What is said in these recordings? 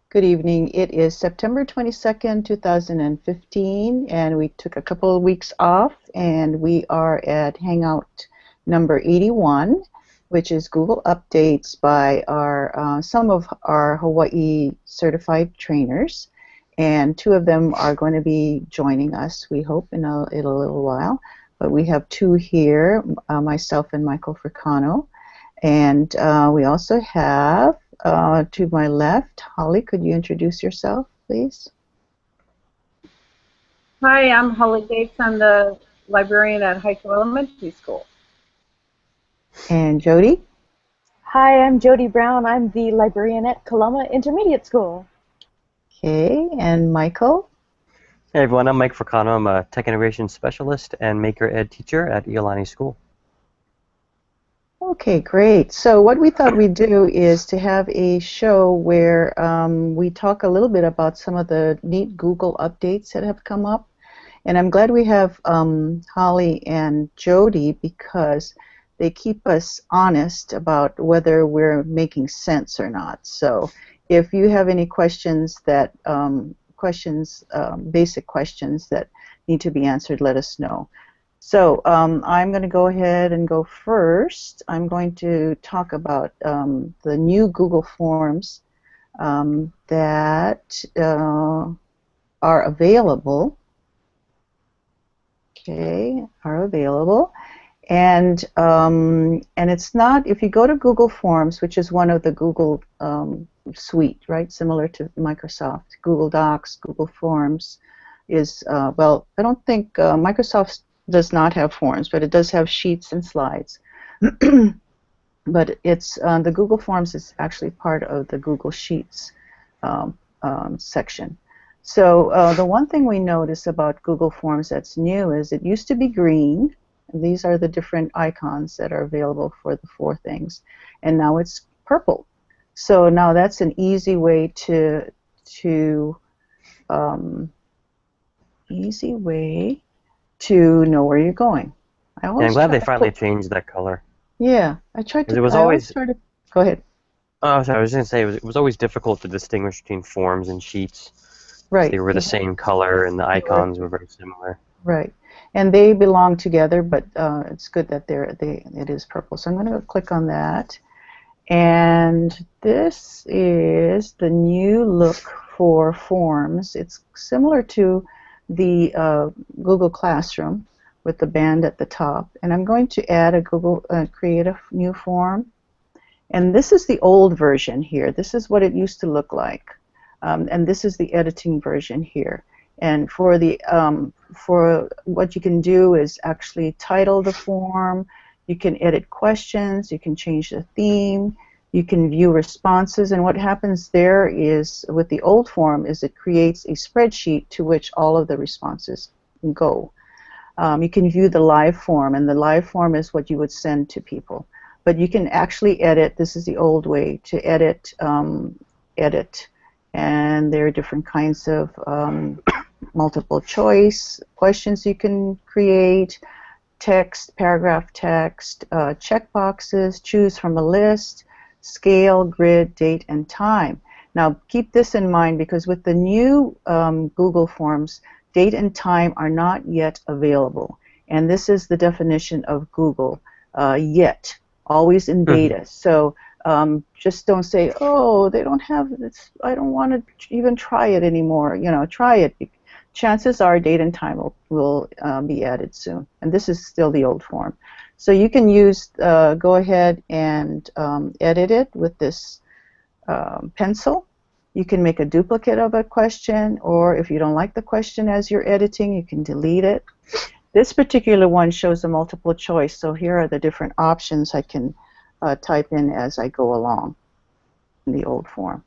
Good evening. It is September 22nd, 2015, and we took a couple of weeks off, and we are at Hangout number 81, which is Google Updates by some of our Hawaii certified trainers, and two of them are going to be joining us, we hope, in a little while. But we have two here, myself and Michael Fricano, and we also have to my left, Holly, could you introduce yourself, please? Hi, I'm Holly Gates. I'm the librarian at High School Elementary School. And Jody? Hi, I'm Jody Brown. I'm the librarian at Kalama Intermediate School. Okay, and Michael? Hey everyone, I'm Mike Fricano. I'm a Tech Integration Specialist and Maker Ed teacher at Iolani School. Okay, great. So what we thought we'd do is to have a show where we talk a little bit about some of the neat Google updates that have come up. And I'm glad we have Holly and Jody because they keep us honest about whether we're making sense or not. So if you have any questions that basic questions that need to be answered, let us know. So I'm going to go ahead and go first. I'm going to talk about the new Google Forms that are available. Okay, are available. And it's not, if you go to Google Forms, which is one of the Google suite, right, similar to Microsoft, Google Docs, Google Forms is, well, I don't think Microsoft does not have forms, but it does have sheets and slides. But it's the Google Forms is actually part of the Google Sheets section. So the one thing we notice about Google Forms that's new is it used to be green. And these are the different icons that are available for the four things, and now it's purple. So now that's an easy way to know where you're going. Yeah, I'm glad they finally changed that color. Yeah, I tried to. It was always. Go ahead. Oh, sorry. I was going to say it was always difficult to distinguish between forms and sheets. Right. They were the same color, and the icons were very similar. Right, and they belong together, but it's good that it is purple. So I'm going to go click on that, and this is the new look for forms. It's similar to the Google Classroom with the band at the top, and I'm going to add a create a new form, and this is the old version here. This is what it used to look like, and this is the editing version here. And for the for what you can do is actually title the form. You can edit questions. You can change the theme. You can view responses. And what happens there is, with the old form, is it creates a spreadsheet to which all of the responses can go. You can view the live form, and the live form is what you would send to people. But you can actually edit. This is the old way to edit. And there are different kinds of multiple choice questions you can create, text, paragraph text, check boxes, choose from a list, scale, grid, date, and time. Now keep this in mind, because with the new Google Forms, date and time are not yet available. And this is the definition of Google, yet, always in beta. So just don't say, oh, they don't have this, I don't want to even try it anymore. You know, try it. Chances are date and time will be added soon. And this is still the old form. So you can use, go ahead and edit it with this pencil. You can make a duplicate of a question, or if you don't like the question as you're editing, you can delete it. This particular one shows a multiple choice, so here are the different options I can type in as I go along in the old form.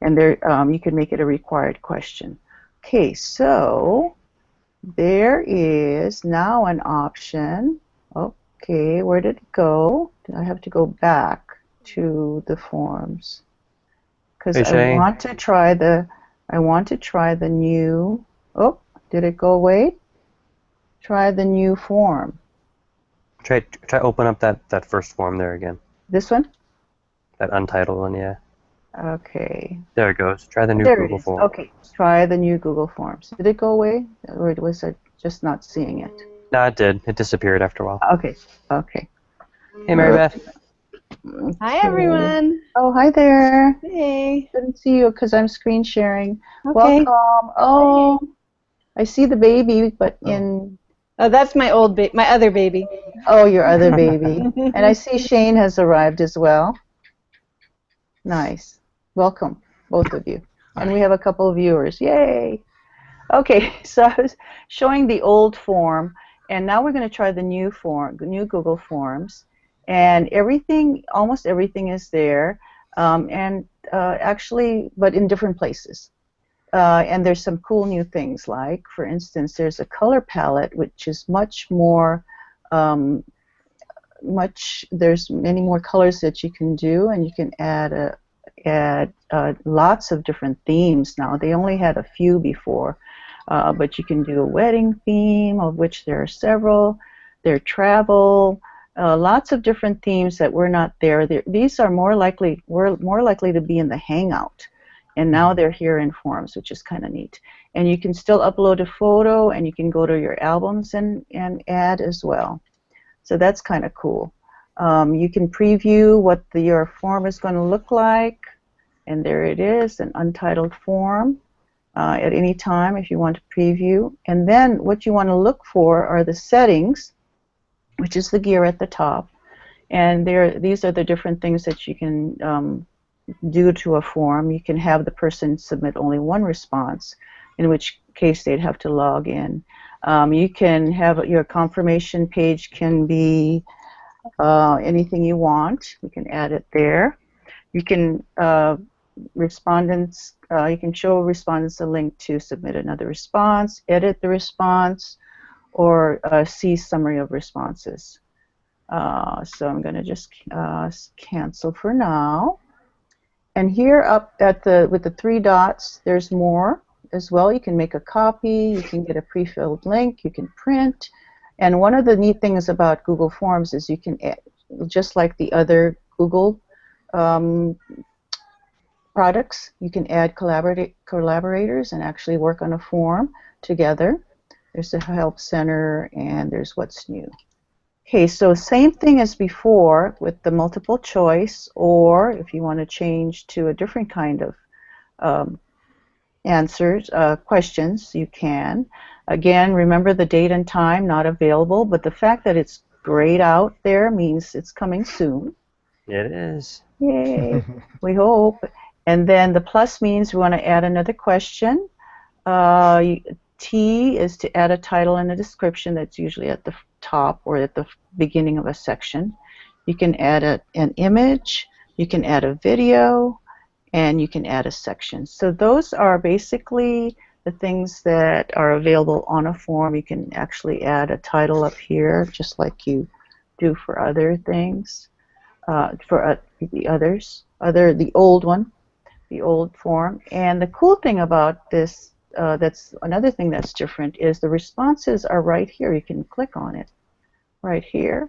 And there, you can make it a required question. Okay, so there is now an option. Okay, where did it go? I have to go back to the forms because I want to try the new. Oh, did it go away? Try the new form. Try open up that first form there again. This one? That untitled one, yeah. Okay. There it goes. Try the new There it Google is. form. Okay. Try the new Google Forms. Did it go away, or was I just not seeing it? No, it did. It disappeared after a while. Okay. Okay. Hey, Marybeth. Hi, Okay. everyone. Oh, hi there. Hey. Couldn't see you because I'm screen sharing. Okay. Welcome. Oh, I see the baby, but in Oh, that's my my other baby. oh, your other baby. And I see Shane has arrived as well. Nice. Welcome, both of you. And we have a couple of viewers. Yay. Okay, so I was showing the old form, and now we're going to try the new form, the new Google Forms. And everything, almost everything is there, actually, but in different places. And there's some cool new things, like, for instance, there's a color palette, which is much more, there's many more colors that you can do, and you can add lots of different themes now. They only had a few before, but you can do a wedding theme, of which there are several. There are travel, lots of different themes that were not there. These are more likely to be in the Hangout, and now they're here in Forms, which is kind of neat. And you can still upload a photo, and you can go to your albums and add as well. So that's kind of cool. You can preview what your form is going to look like, and there it is, an untitled form at any time if you want to preview. And then what you want to look for are the settings, which is the gear at the top. And these are the different things that you can do to a form. You can have the person submit only one response, in which case they'd have to log in. You can have your confirmation page can be anything you want. You can add it there. You can you can show respondents a link to submit another response, edit the response, or see summary of responses. So I'm going to just cancel for now. And here up at with the three dots, there's more as well. You can make a copy, you can get a pre-filled link, you can print. And one of the neat things about Google Forms is you can add, just like the other Google products, you can add collaborators and actually work on a form together. There's the Help Center, and there's What's New. Okay, so same thing as before with the multiple choice, or if you want to change to a different kind of questions, you can. Again, remember the date and time, not available, but the fact that it's grayed out there means it's coming soon. It is. Yay, we hope. And then the plus means we want to add another question. T is to add a title and a description. That's usually at the top or at the beginning of a section. You can add an image, you can add a video, and you can add a section. So those are basically the things that are available on a form. You can actually add a title up here, just like you do for other things, for the old one, the old form. And the cool thing about this, that's another thing that's different, is the responses are right here. You can click on it right here.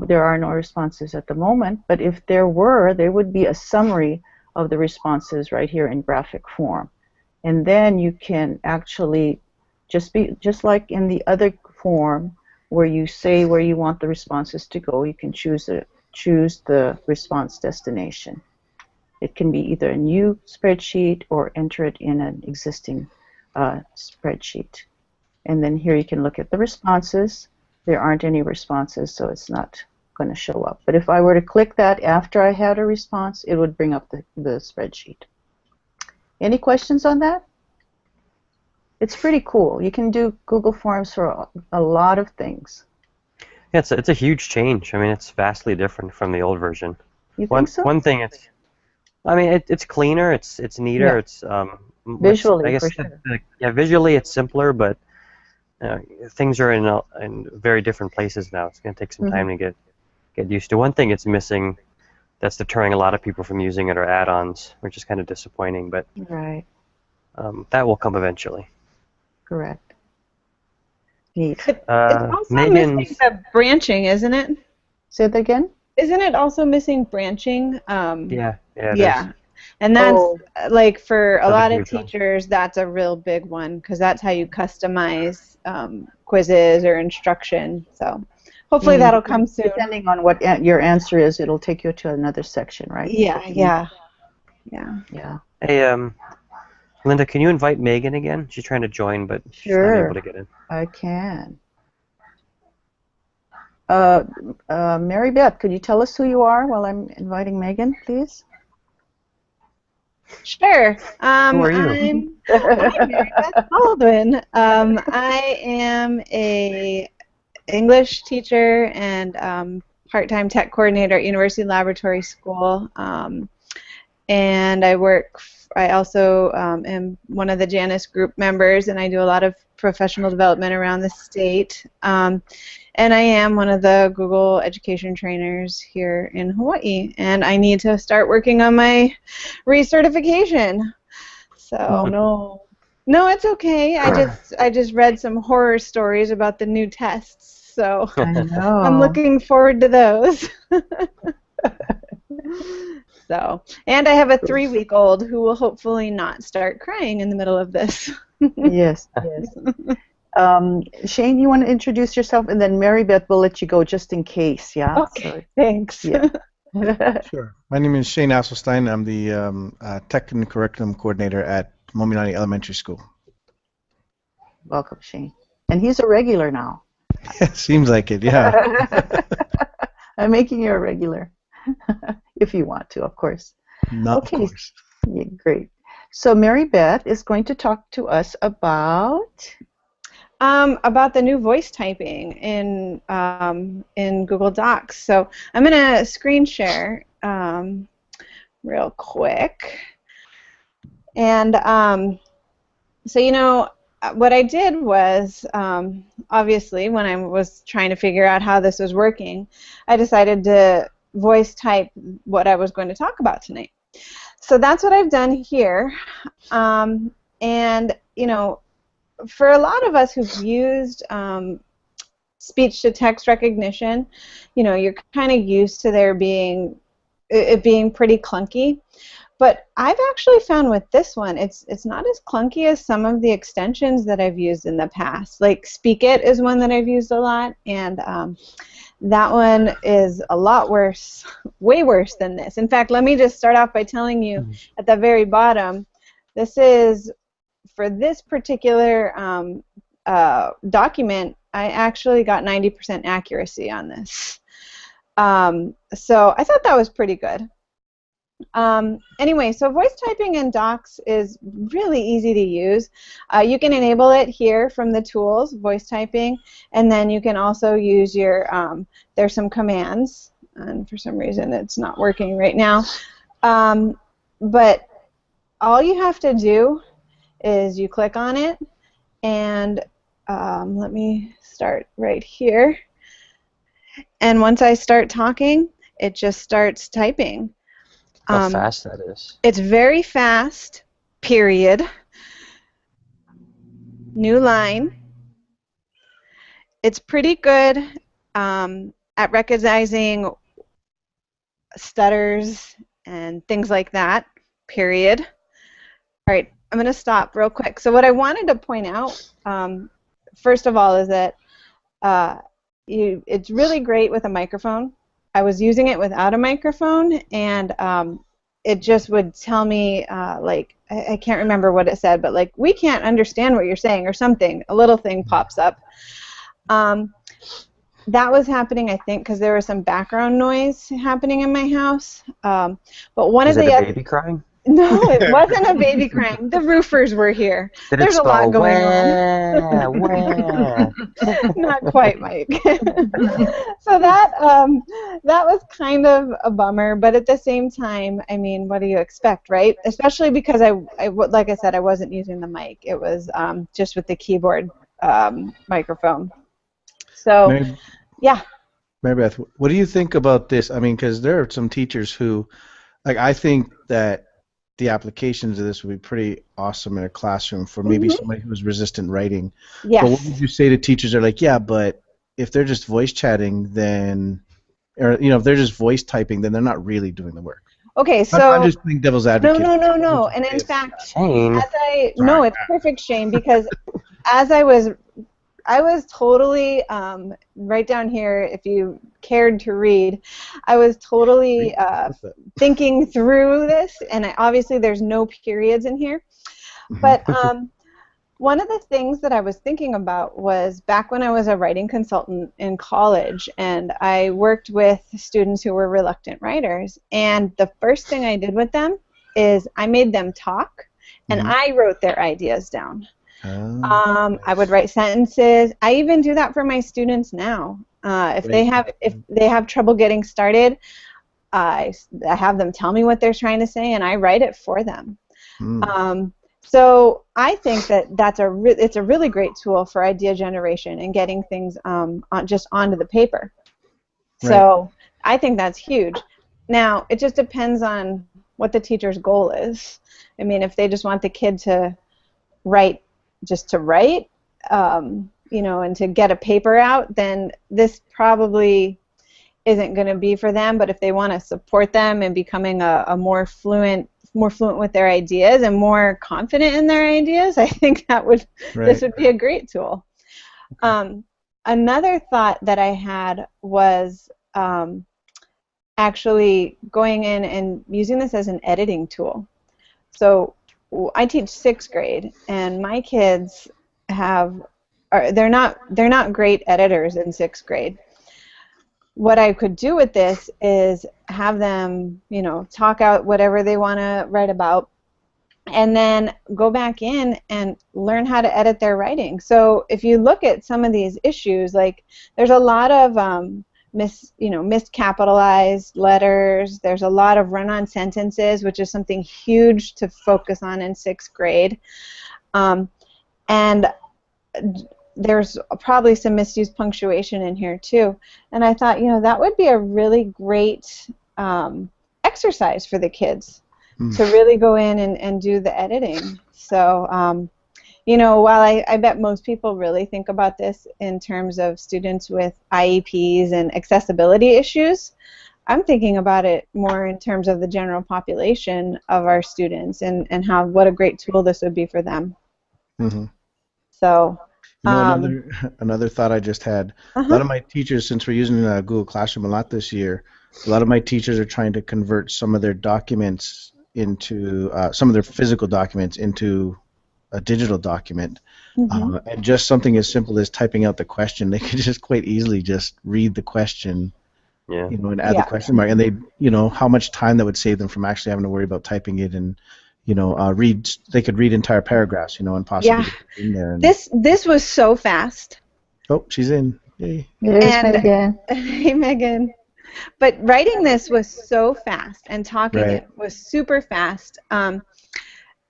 There are no responses at the moment, but if there were, there would be a summary of the responses right here in graphic form. And then you can actually just like in the other form where you say where you want the responses to go, you can choose the response destination. It can be either a new spreadsheet or enter it in an existing spreadsheet. And then here you can look at the responses. There aren't any responses, so it's not going to show up. But if I were to click that after I had a response, it would bring up the spreadsheet. Any questions on that? It's pretty cool. You can do Google Forms for a lot of things. Yeah, it's a huge change. I mean, it's vastly different from the old version. You think so? One thing, it's cleaner, it's neater, Yeah. it's Visually, I guess for sure. yeah, visually it's simpler, but things are in very different places now. It's going to take some time to get used to. One thing it's missing that's deterring a lot of people from using it are add-ons, which is kind of disappointing, but Right. that will come eventually. Correct. Neat. It's also Meghan's- missing the branching, isn't it? Say that again? Isn't it also missing branching? Yeah, it Yeah. is. And that's Oh. like for a That's a lot of huge one. teachers, that's a real big one because that's how you customize quizzes or instruction. So hopefully that'll come soon. Depending on what your answer is, it'll take you to another section, right? Yeah, yeah, yeah. Yeah. Hey, Linda, can you invite Megan again? She's trying to join, but she's not Sure. able to get in. I can. Marybeth, could you tell us who you are while I'm inviting Meghan, please? Sure. Who are you? I'm Marybeth Baldwin. I am a English teacher and part-time tech coordinator at University Laboratory School. And I also am one of the Janus group members, and I do a lot of professional development around the state. And I am one of the Google education trainers here in Hawaii, and I need to start working on my recertification. So no, it's okay. I just read some horror stories about the new tests, so I know. I'm looking forward to those. So, and I have a 3-week-old who will hopefully not start crying in the middle of this. Yes, yes. Shane, you want to introduce yourself, and then Marybeth will let you go just in case, yeah? Okay, thanks. Yeah. Sure. My name is Shane Asselstein. I'm the Tech and Curriculum Coordinator at Mominani Elementary School. Welcome, Shane. And he's a regular now. Seems like it, yeah. I'm making you a regular. If you want to, of course. Not Okay. of course. Yeah, great. So Marybeth is going to talk to us about the new voice typing in Google Docs. So I'm going to screen share real quick. And so, you know, what I did was, obviously, when I was trying to figure out how this was working, I decided to voice type what I was going to talk about tonight. So that's what I've done here. And, you know, for a lot of us who've used speech-to-text recognition, you know, you're kind of used to it being pretty clunky. But I've actually found with this one, it's not as clunky as some of the extensions that I've used in the past. Like Speak It is one that I've used a lot, and that one is a lot worse, way worse than this. In fact, let me just start off by telling you at the very bottom, this is, for this particular document, I actually got 90% accuracy on this. So I thought that was pretty good. Anyway, so voice typing in Docs is really easy to use. You can enable it here from the tools, voice typing, and then you can also use your, there's some commands, and for some reason it's not working right now. But all you have to do is you click on it, and let me start right here. And once I start talking, it just starts typing. How fast that is. It's very fast, period. New line. It's pretty good at recognizing stutters and things like that, period. All right, I'm going to stop real quick. So what I wanted to point out, first of all, is that it's really great with a microphone. I was using it without a microphone, and it just would tell me, like, I can't remember what it said, but like, we can't understand what you're saying, or something. A little thing pops up. That was happening, I think, because there was some background noise happening in my house. But one of the Is it a baby crying? No, it wasn't a baby crying. The roofers were here. Did There's it a lot spell, going wah, on. wah? Not quite, Mike. So that was kind of a bummer, but at the same time, I mean, what do you expect, right? Especially because like I said, I wasn't using the mic. It was just with the keyboard microphone. So, yeah. Marybeth, what do you think about this? I mean, because there are some teachers who, like, I think that the applications of this would be pretty awesome in a classroom for maybe somebody who's resistant writing. Yes. But what would you say to teachers that are like, yeah, but if they're just voice chatting, then, or, you know, if they're just voice typing, then they're not really doing the work? Okay, I'm so just playing devil's no, advocate. no. And in fact, Shane. no, it's perfect, Shane, because as I was totally right down here, if you cared to read, I was totally thinking through this, and obviously there's no periods in here. But one of the things that I was thinking about was back when I was a writing consultant in college, and I worked with students who were reluctant writers, and the first thing I did with them is I made them talk, and I wrote their ideas down. I would write sentences. I even do that for my students now. If they have trouble getting started, I have them tell me what they're trying to say, and I write it for them. So I think that it's a really great tool for idea generation and getting things just onto the paper. Right. So I think that's huge. Now it just depends on what the teacher's goal is. I mean, if they just want the kid to write just to write, you know, and to get a paper out, then this probably isn't going to be for them. But if they want to support them in becoming a more fluent with their ideas and more confident in their ideas, I think this would be a great tool. Another thought that I had was actually going in and using this as an editing tool. So I teach 6th grade, and my kids they're not great editors in 6th grade. What I could do with this is have them, you know, talk out whatever they want to write about, and then go back in and learn how to edit their writing. So if you look at some of these issues, like there's a lot of miscapitalized letters. There's a lot of run-on sentences, which is something huge to focus on in 6th grade. And there's probably some misused punctuation in here too. And I thought, you know, that would be a really great exercise for the kids to really go in and do the editing. So, you know, while I bet most people really think about this in terms of students with IEPs and accessibility issues, I'm thinking about it more in terms of the general population of our students and what a great tool this would be for them. So, you know, another thought I just had. A lot of my teachers, since we're using Google Classroom a lot this year, a lot of my teachers are trying to convert some of their documents into some of their physical documents into a digital document, and just something as simple as typing out the question, they could just quite easily just read the question, you know, and add the question mark, and they, you know, how much time that would save them from actually having to worry about typing it and, you know, they could read entire paragraphs, you know, and possibly get in there. And this was so fast. Oh, she's in. Yay. There's Meghan. Hey, Megan. But writing this was so fast, and talking it was super fast. I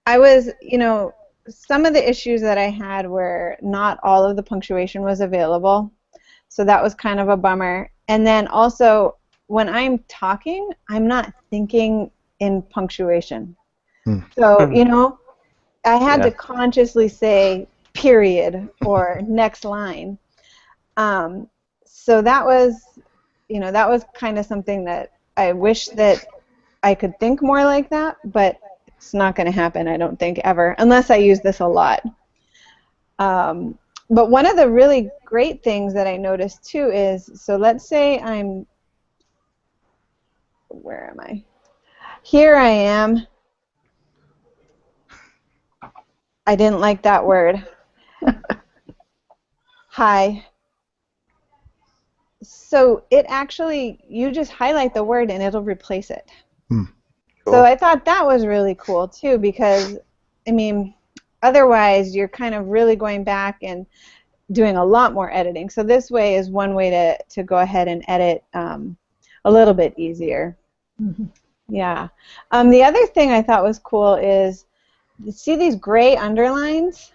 was, you know, some of the issues that I had were not all of the punctuation was available, so that was kind of a bummer. And then also, when I'm talking, I'm not thinking in punctuation. So, you know, I had to consciously say period or next line. So that was, you know, that was kind of something that I wish that I could think more like that, but it's not going to happen, I don't think, ever, unless I use this a lot. But one of the really great things that I noticed, too, is, so let's say where am I? Here I am. I didn't like that word. Hi. So it actually, you just highlight the word and it'll replace it. Cool. So I thought that was really cool too, because, I mean, otherwise you're kind of really going back and doing a lot more editing. So this way is one way to go ahead and edit a little bit easier. Yeah. The other thing I thought was cool is, see these gray underlines?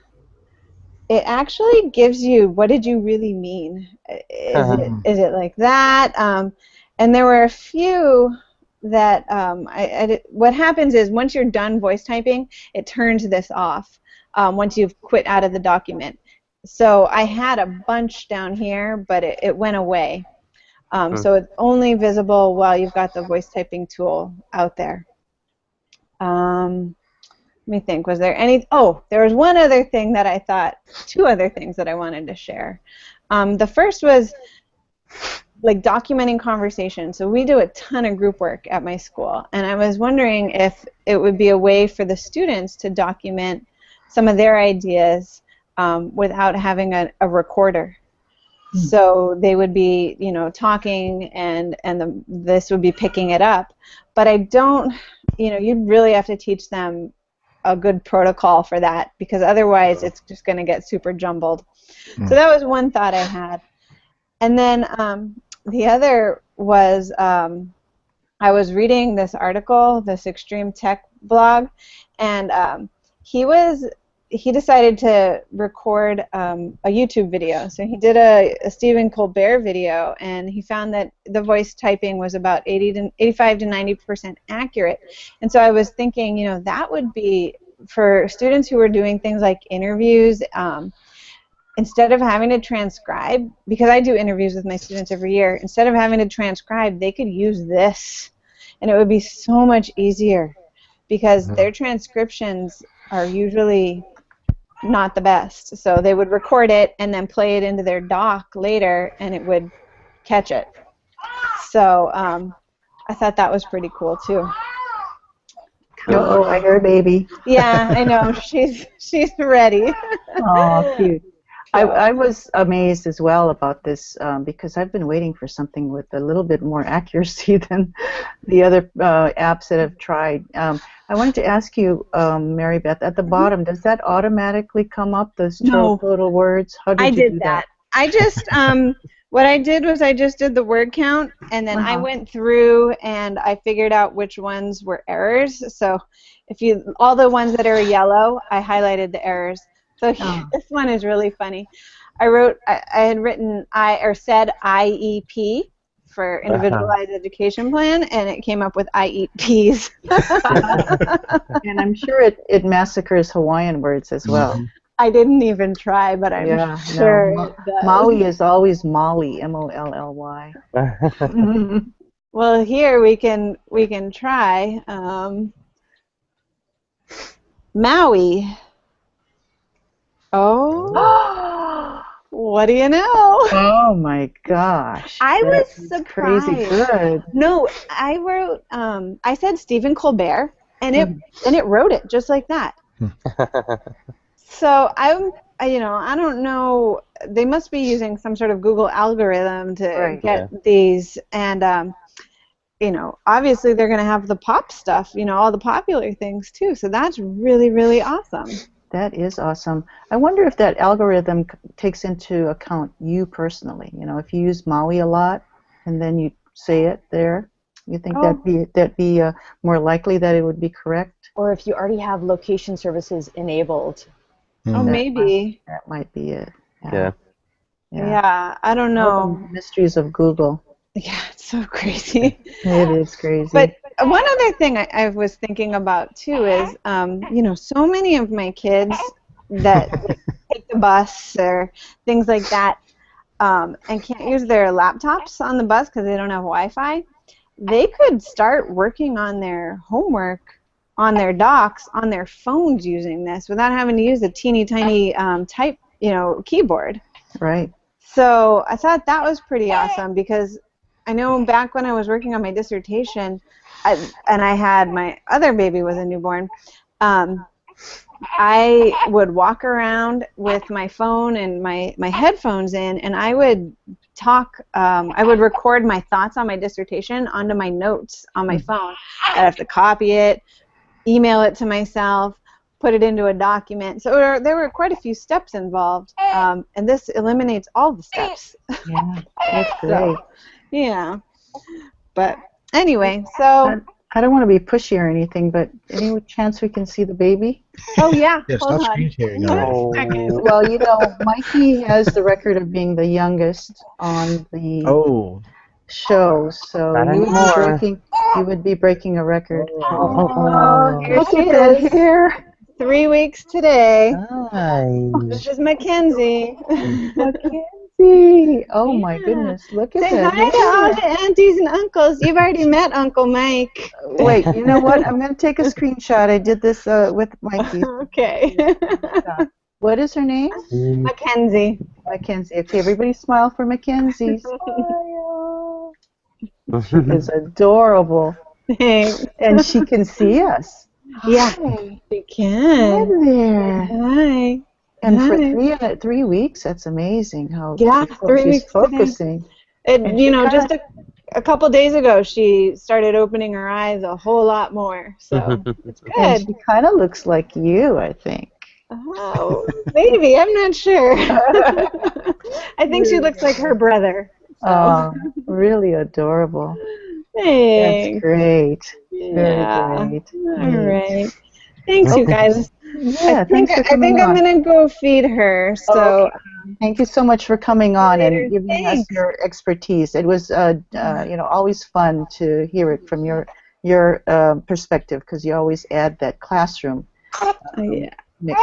It actually gives you, what did you really mean? Is it like that? And there were a few that what happens is once you're done voice typing, it turns this off once you've quit out of the document. So I had a bunch down here, but it went away. So it's only visible while you've got the voice typing tool out there. Let me think. Was there any? Oh, there was one other thing that I thought. Two other things that I wanted to share. The first was like documenting conversation. So we do a ton of group work at my school, and I was wondering if it would be a way for the students to document some of their ideas without having a recorder. So they would be, you know, talking, and this would be picking it up. But I don't, you know, you'd really have to teach them a good protocol for that, because otherwise it's just going to get super jumbled. So that was one thought I had. And then the other was I was reading this article, this extreme tech blog, and he decided to record a YouTube video. So he did a Stephen Colbert video, and he found that the voice typing was about 85 to 90% accurate. And so I was thinking, you know, that would be for students who were doing things like interviews, instead of having to transcribe, because I do interviews with my students every year, instead of having to transcribe, they could use this, and it would be so much easier, because their transcriptions are usually not the best. So they would record it and then play it into their doc later, and it would catch it. So I thought that was pretty cool too. Oh, I hear baby. Yeah, I know. She's ready. Oh, cute. I was amazed as well about this because I've been waiting for something with a little bit more accuracy than the other apps that I've tried. I wanted to ask you, Marybeth, at the bottom, does that automatically come up, those total words? How did you do that? I just, what I did was I just did the word count, and then I went through and I figured out which ones were errors. So if all the ones that are yellow, I highlighted the errors. So this one is really funny. I had said IEP for Individualized Education Plan, and it came up with I eat peas. And I'm sure it massacres Hawaiian words as well. I didn't even try, but I'm sure it does. Maui is always Molly, M-O-L-L-Y. Well, here we can try Maui. Oh, what do you know? Oh my gosh! I was surprised. Crazy good. No, I wrote. I said Stephen Colbert, and it wrote it just like that. So I don't know. They must be using some sort of Google algorithm to get these, and obviously they're going to have the pop stuff, all the popular things too. So that's really, really awesome. That is awesome. I wonder if that algorithm takes into account you personally. If you use Maui a lot and then you say it there, you think that'd be more likely that it would be correct? Or if you already have location services enabled. Oh, maybe. That might be it. Yeah, I don't know. All the mysteries of Google. Yeah, it's so crazy. It is crazy. But one other thing I was thinking about too is, so many of my kids that take the bus or things like that and can't use their laptops on the bus because they don't have Wi-Fi, they could start working on their homework on their docs on their phones using this without having to use a teeny tiny type, keyboard. Right. So I thought that was pretty awesome because I know back when I was working on my dissertation, and I had my other baby was a newborn, I would walk around with my phone and my headphones in, and I would talk, I would record my thoughts on my dissertation onto my notes on my phone. I'd have to copy it, email it to myself, put it into a document. So there were quite a few steps involved, and this eliminates all the steps. Yeah, that's great. Yeah, but anyway, so I don't want to be pushy or anything, but any chance we can see the baby? Oh yeah. Yeah, stop screen sharing already. Well, Mikey has the record of being the youngest on the show, so you would be breaking a record. Here Look she at that is. hair. 3 weeks today. Hi. This is Mackenzie. Lindsay! Oh my goodness, look at Say that. hi to all the aunties and uncles. You've already met Uncle Mike. Wait, you know what? I'm going to take a screenshot. I did this with Mikey. Okay. What is her name? Mackenzie. Mackenzie. Okay, everybody smile for Mackenzie. Smile. She is adorable. Thanks. And she can see us. Yeah, Hi. we can. Hi there. Hi. And for Hi. 3 weeks, that's amazing how Yeah, 3 she's weeks today. focusing. And, she just a couple days ago, she started opening her eyes a whole lot more. So it's And good. she kind of looks like you, I think. Oh, maybe. I'm not sure. I think she looks like her brother. So. Oh, really adorable. Thanks. That's great. Yeah. Very great. All right. Thanks, you guys. Yeah, I thanks for coming I'm on. gonna go feed her. So Thank you so much for coming on and giving us Thanks. your expertise. It was, always fun to hear it from your perspective because you always add that classroom yeah. mix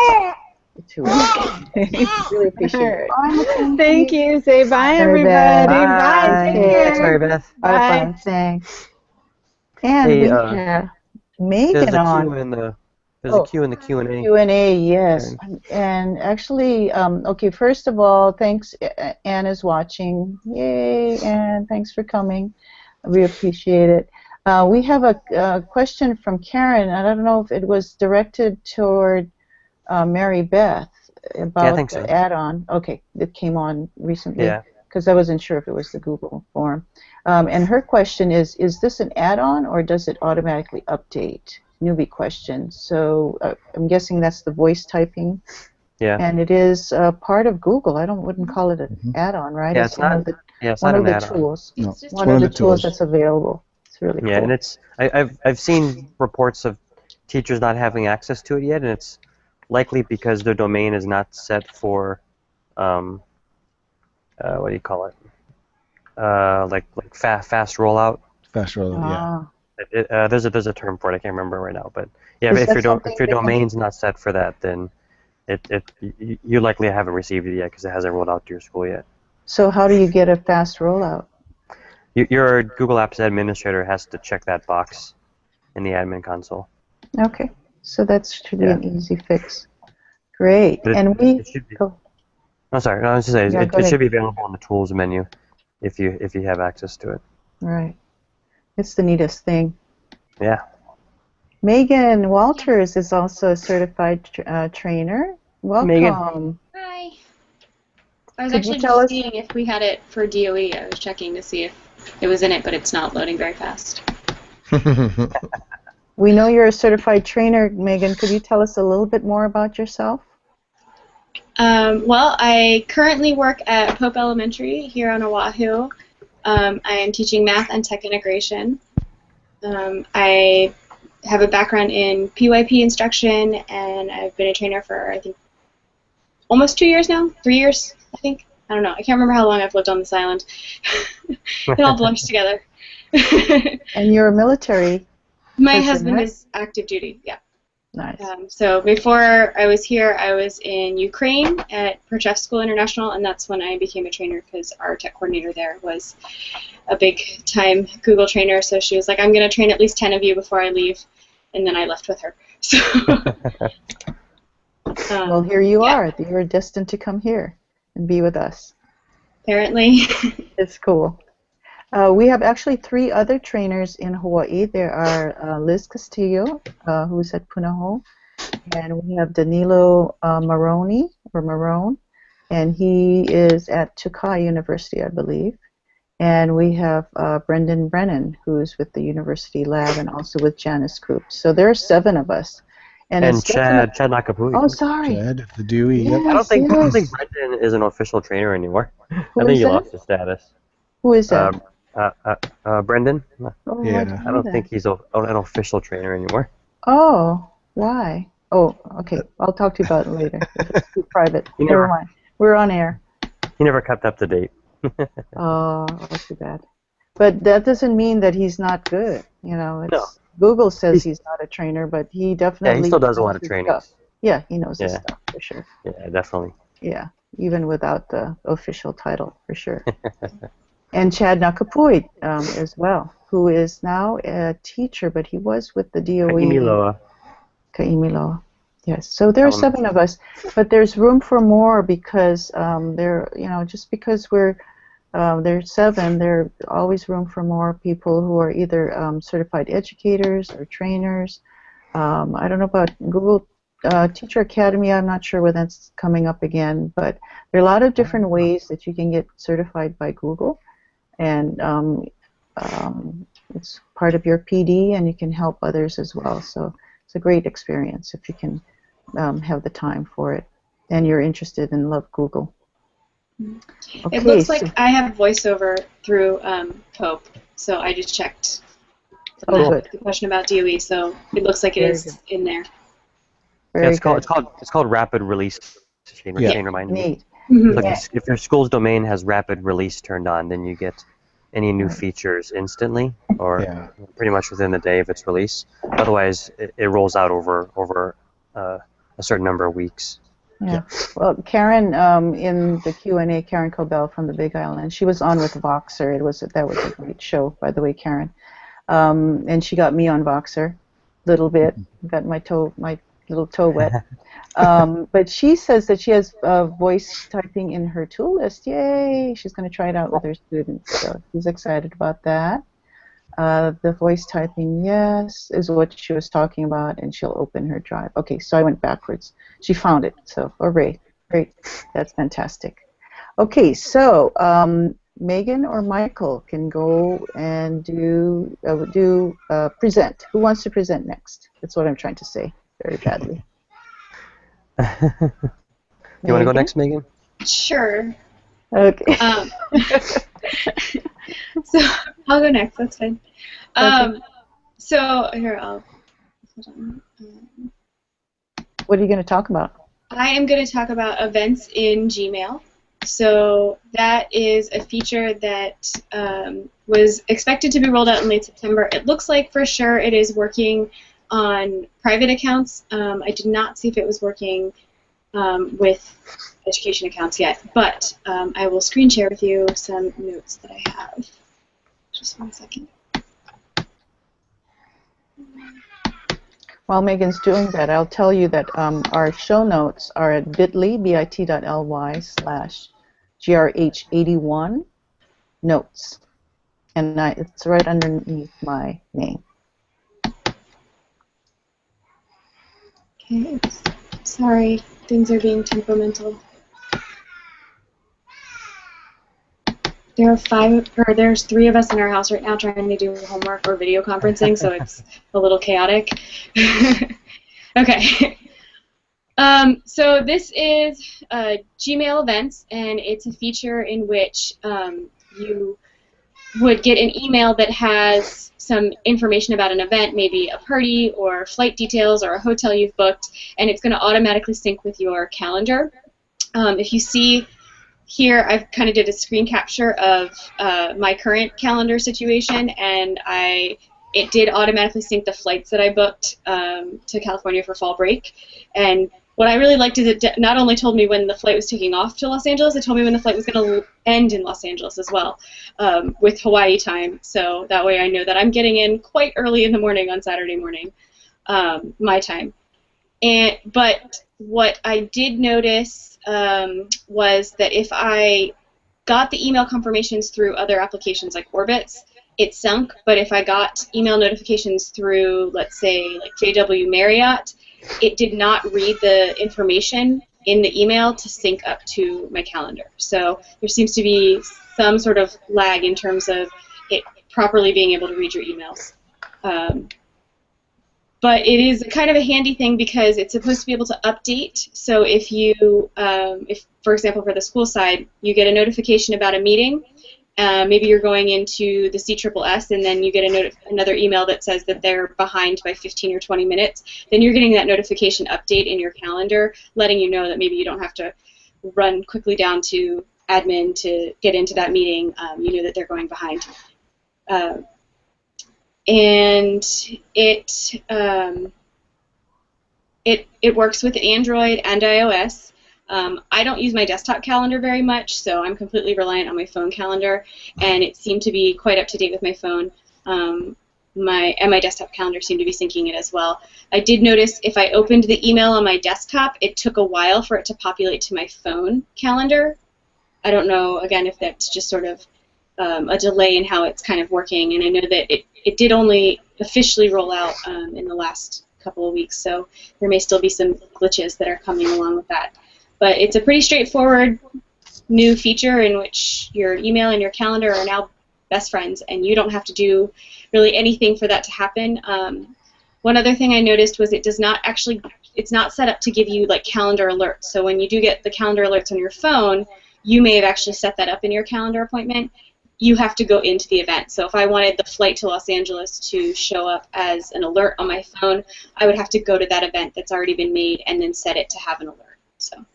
to it. Really appreciate it. Bye, Thank you. Say bye, Marybeth. everybody. Bye. Take Thanks, care. Marybeth. Bye. Thanks. And Hey, we have There's Meghan a on. Q in the Q&A. Q&A, yes. Okay. And actually, okay, first of all, thanks. Anne is watching. Yay, Anne, thanks for coming. We appreciate it. We have a question from Karen. I don't know if it was directed toward Marybeth about think so. the add-on. Okay, it came on recently. Yeah. Because I wasn't sure if it was the Google form. And her question is this an add-on or does it automatically update? Newbie question. So I'm guessing that's the voice typing. Yeah. And it is part of Google. I wouldn't call it an add-on, right? Yeah, it's one not. of the, It's one not of an the add-on. tools. No, it's One of the tools that's available. It's really Yeah, cool. and I've seen reports of teachers not having access to it yet, and it's likely because their domain is not set for what do you call it? Like fast rollout. Fast rollout, yeah. There's a term for it. I can't remember right now, but yeah, Is if that your domain's not set for that, then you likely haven't received it yet because it hasn't rolled out to your school yet. So how do you get a fast rollout? Your Google Apps administrator has to check that box in the admin console. Okay, so that should be an easy fix. Great. And we go. Oh, sorry. I was just saying Yeah, it should be available in the tools menu if you have access to it. Right. It's the neatest thing. Yeah. Megan Walters is also a certified trainer. Welcome. Megan. Hi. I was Could you actually tell just us- seeing if we had it for DOE. I was checking to see if it was in it, but it's not loading very fast. We know you're a certified trainer, Megan. Could you tell us a little bit more about yourself? Well, I currently work at Pope Elementary here on Oahu. I am teaching math and tech integration. I have a background in PYP instruction, and I've been a trainer for, I think, almost 2 years now? 3 years, I think? I don't know. I can't remember how long I've lived on this island. It all blurs together. And you're a military My person, husband right? is active duty, yeah. Nice. So before I was here, I was in Ukraine at Perchef School International, and that's when I became a trainer because our tech coordinator there was a big-time Google trainer. So she was like, "I'm going to train at least 10 of you before I leave," and then I left with her. So, Well, here you are. You're destined to come here and be with us. apparently. It's cool. We have actually 3 other trainers in Hawaii. There are Liz Castillo, who's at Punahou, and we have Danilo Marone, and he is at Tukai University, I believe. And we have Brendan Brennan, who's with the University Lab and also with Janice Group. So there are 7 of us. And it's Chad Nakapui. Oh, sorry. Chad, the Dewey. Yep. I don't think Yes. Brendan is an official trainer anymore. Who I think is he that? lost his status. Who is that? Brendan? Oh, Yeah. why do you I know don't that? think he's an official trainer anymore. Oh, why? Oh, okay. I'll talk to you about it later. If it's too private. You Never never- mind. We're on air. He never kept up to date. Oh, too bad. But that doesn't mean that he's not good. You know, it's No. Google says he's not a trainer, but he definitely Yeah, he still does a knows lot of his training. stuff. Yeah, he knows his Yeah. stuff for sure. Yeah, definitely. Yeah. even without the official title, for sure. And Chad Nakapui as well, who is now a teacher, but he was with the DOE. Kaimiloa. Kaimiloa. Yes. So there are 7 of us, but there's room for more because just because there's 7, there's always room for more people who are either certified educators or trainers. I don't know about Google Teacher Academy. I'm not sure when that's coming up again, but there are a lot of different ways that you can get certified by Google, and it's part of your PD, and you can help others as well. So it's a great experience if you can have the time for it, and you're interested and love Google. Okay, it looks like I have voiceover through Pope, so I just checked the question about DOE, so it looks like it is in there. Yeah, it's called rapid release. Shane reminded me. Look, if your school's domain has rapid release turned on, then you get any new features instantly, or pretty much within the day if it's released. Otherwise, it rolls out over a certain number of weeks. Yeah. Well, Karen in the Q&A, Karen Cobell from the Big Island, she was on with Voxer. That was a great show, by the way, Karen. And she got me on Voxer a little bit. Got my little toe wet. But she says that she has voice typing in her tool list. Yay! She's going to try it out with her students. So she's excited about that. The voice typing, yes, is what she was talking about, and she'll open her drive. Okay, so I went backwards. She found it, so hooray. Great. That's fantastic. Okay, so Meghan or Michael can go and present. Who wants to present next? That's what I'm trying to say very badly. You want to go next, Meghan? Sure. Okay. So I'll go next. That's fine. So here I'll. Hold on. What are you going to talk about? I am going to talk about events in Gmail. So that is a feature that was expected to be rolled out in late September. It looks like for sure it is working on private accounts. I did not see if it was working with education accounts yet, but I will screen share with you some notes that I have. Just one second. While Megan's doing that, I'll tell you that our show notes are at bit.ly/grh81 notes, and it's right underneath my name. Okay, sorry, things are being temperamental. There's 3 of us in our house right now trying to do homework or video conferencing, so it's a little chaotic. Okay. So this is Gmail Events, and it's a feature in which you would get an email that has some information about an event, maybe a party or flight details or a hotel you've booked, and it's going to automatically sync with your calendar. If you see here, I've kind of did a screen capture of my current calendar situation, and it did automatically sync the flights that I booked to California for fall break. And what I really liked is it not only told me when the flight was taking off to Los Angeles, it told me when the flight was going to end in Los Angeles as well, with Hawaii time. So that way I know that I'm getting in quite early in the morning on Saturday morning, my time. But what I did notice was that if I got the email confirmations through other applications like Orbitz, it sunk, but if I got email notifications through, let's say, like JW Marriott, it did not read the information in the email to sync up to my calendar. So there seems to be some sort of lag in terms of it properly being able to read your emails. But it is kind of a handy thing because it's supposed to be able to update. So if you, for example, for the school side, you get a notification about a meeting, maybe you're going into the CSSS and then you get another email that says that they're behind by 15 or 20 minutes, then you're getting that notification update in your calendar, letting you know that maybe you don't have to run quickly down to admin to get into that meeting. You know that they're going behind. And it works with Android and iOS. I don't use my desktop calendar very much, so I'm completely reliant on my phone calendar, and it seemed to be quite up to date with my phone. My desktop calendar seemed to be syncing it as well. I did notice if I opened the email on my desktop, it took a while for it to populate to my phone calendar. I don't know, again, if that's just sort of a delay in how it's kind of working, and I know that it did only officially roll out in the last couple of weeks, so there may still be some glitches that are coming along with that. But it's a pretty straightforward new feature in which your email and your calendar are now best friends, and you don't have to do really anything for that to happen. One other thing I noticed was it's not set up to give you like calendar alerts. So when you do get the calendar alerts on your phone, you may have actually set that up in your calendar appointment. You have to go into the event. So if I wanted the flight to Los Angeles to show up as an alert on my phone, I would have to go to that event that's already been made and then set it to have an alert. So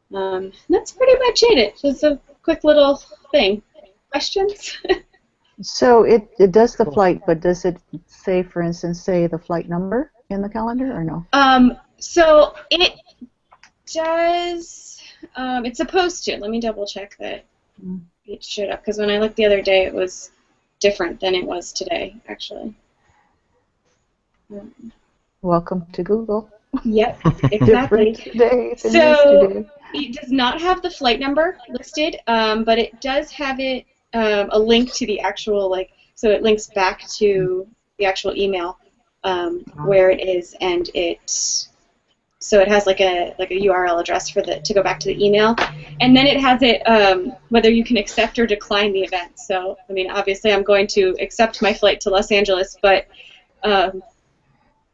that's pretty much it. It's just a quick little thing. Questions? So it does the flight, but does it say, for instance, say the flight number in the calendar or no? So it does. It's supposed to. Let me double check that it showed up, because when I looked the other day, it was different than it was today, actually. Welcome to Google. Yep, exactly. Different today than So yesterday. it does not have the flight number listed, but it does have it a link to the actual so it links back to the actual email where it is, and it has like a URL address for to go back to the email, and then it has it whether you can accept or decline the event. So I mean, obviously I'm going to accept my flight to Los Angeles, but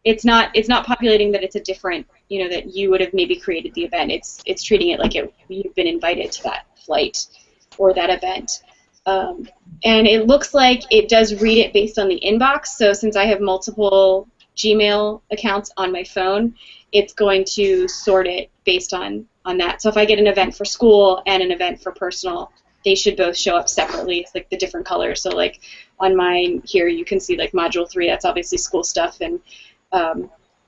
it's not populating that it's a different, that you would have maybe created the event. It's treating it like you've been invited to that flight or that event. And it looks like it does read it based on the inbox. So since I have multiple Gmail accounts on my phone, it's going to sort it based on that. So if I get an event for school and an event for personal, they should both show up separately. It's like the different colors. So like on mine here, you can see like Module 3, that's obviously school stuff, and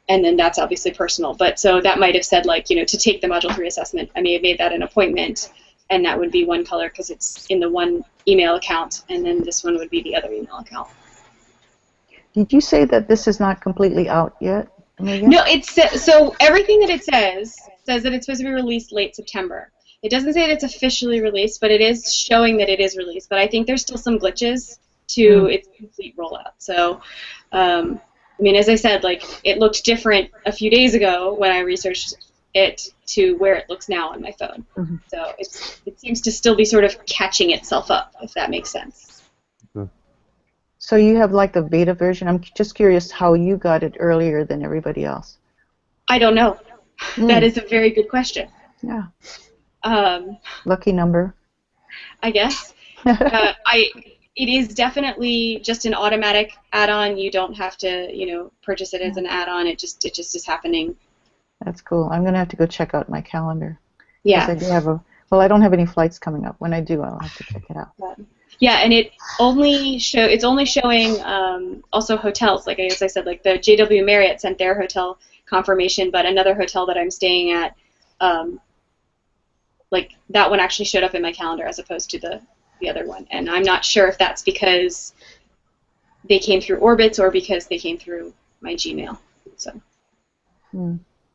then that's obviously personal. But so that might have said like, to take the Module 3 assessment, I may have made that an appointment, and that would be one color because it's in the one email account, and then this one would be the other email account. Did you say that this is not completely out yet, Megan? No, so everything that it says that it's supposed to be released late September. It doesn't say that it's officially released, but it is showing that it is released. But I think there's still some glitches to its complete rollout. So, I mean, as I said, like it looked different a few days ago when I researched it to where it looks now on my phone. So it seems to still be sort of catching itself up, if that makes sense. So you have like the beta version. I'm just curious how you got it earlier than everybody else. I don't know. That is a very good question. Yeah. Lucky number. I guess. It is definitely just an automatic add-on. You don't have to, purchase it as an add-on. It just is happening. That's cool. I'm gonna have to go check out my calendar. Yeah. I do have I don't have any flights coming up. When I do, I'll have to check it out. Yeah, and it's only showing also hotels. Like as I said, like the JW Marriott sent their hotel confirmation, but another hotel that I'm staying at, like that one actually showed up in my calendar as opposed to the other one. And I'm not sure if that's because they came through Orbitz or because they came through my Gmail. So.